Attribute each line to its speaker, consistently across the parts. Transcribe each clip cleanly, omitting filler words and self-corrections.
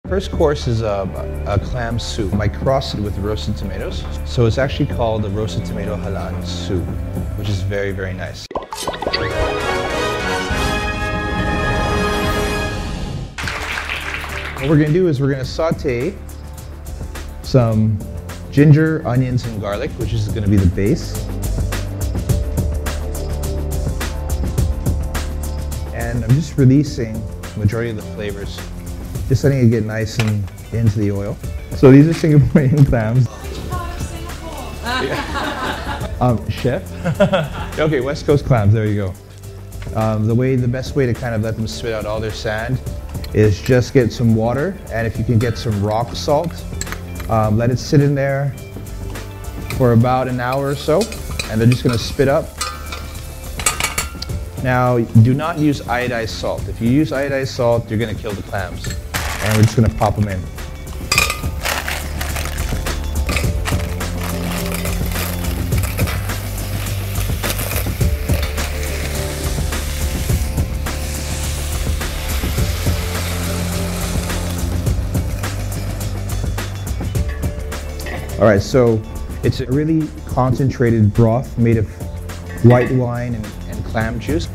Speaker 1: First course is a clam soup. I crossed it with roasted tomatoes. So it's actually called the roasted tomato halan soup, which is very, very nice. What we're gonna do is we're gonna saute some ginger, onions, and garlic, which is gonna be the base. And I'm just releasing the majority of the flavors, just letting it get nice and into the oil. So these are Singaporean clams. Chef? Okay, West Coast clams, there you go. The best way to kind of let them spit out all their sand is just get some water, and if you can get some rock salt, let it sit in there for about an hour or so, and they're just gonna spit up. Now, do not use iodized salt. If you use iodized salt, you're gonna kill the clams. And we're just gonna pop them in. All right, so it's a really concentrated broth made of white wine and clam juice.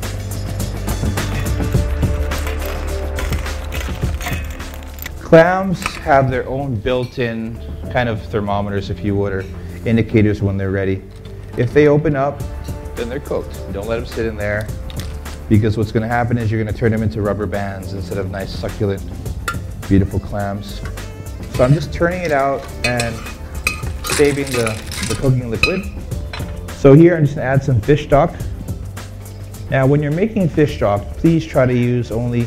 Speaker 1: Clams have their own built-in kind of thermometers, if you would, or indicators when they're ready. If they open up, then they're cooked. Don't let them sit in there, because what's going to happen is you're going to turn them into rubber bands instead of nice, succulent, beautiful clams. So I'm just turning it out and saving the cooking liquid. So here I'm just going to add some fish stock. Now when you're making fish stock, please try to use only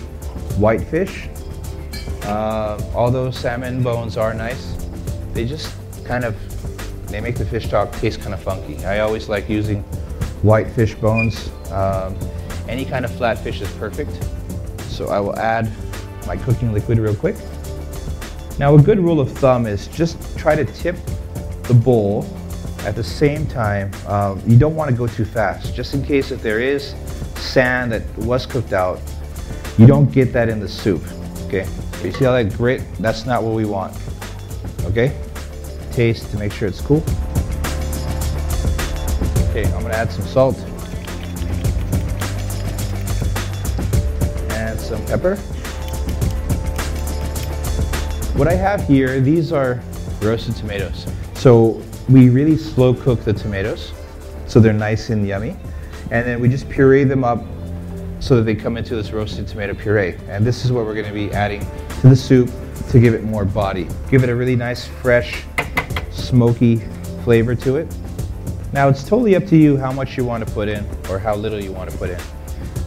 Speaker 1: white fish. Although salmon bones are nice, they just they make the fish stock taste kind of funky. I always like using white fish bones. Any kind of flat fish is perfect. So I will add my cooking liquid real quick. Now a good rule of thumb is just try to tip the bowl at the same time. You don't want to go too fast, just in case if there is sand that was cooked out, you don't get that in the soup, okay? You see how that grit? That's not what we want, okay? Taste to make sure it's cool. Okay, I'm gonna add some salt and some pepper. What I have here, these are roasted tomatoes. So we really slow cook the tomatoes so they're nice and yummy. And then we just puree them up so that they come into this roasted tomato puree. And this is what we're going to be adding to the soup to give it more body. Give it a really nice, fresh, smoky flavor to it. Now it's totally up to you how much you want to put in or how little you want to put in.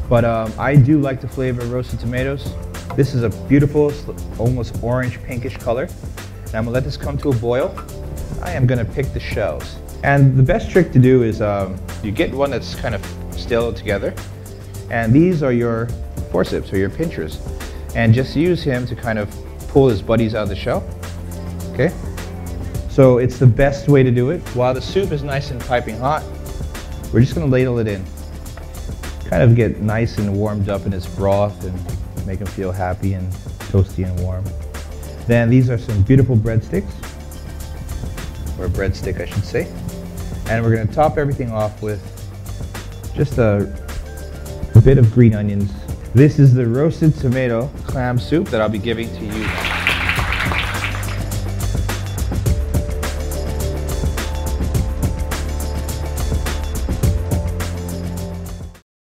Speaker 1: But I do like the flavor of roasted tomatoes. This is a beautiful, almost orange pinkish color. And I'm going to let this come to a boil. I am going to pick the shells. And the best trick to do is you get one that's kind of still together, and these are your forceps or your pinchers, and just use him to kind of pull his buddies out of the shell. Okay? So it's the best way to do it. While the soup is nice and piping hot, we're just going to ladle it in. Kind of get nice and warmed up in its broth and make him feel happy and toasty and warm. Then these are some beautiful breadsticks, or a breadstick I should say. And we're going to top everything off with just a bit of green onions. This is the roasted tomato clam soup that I'll be giving to you.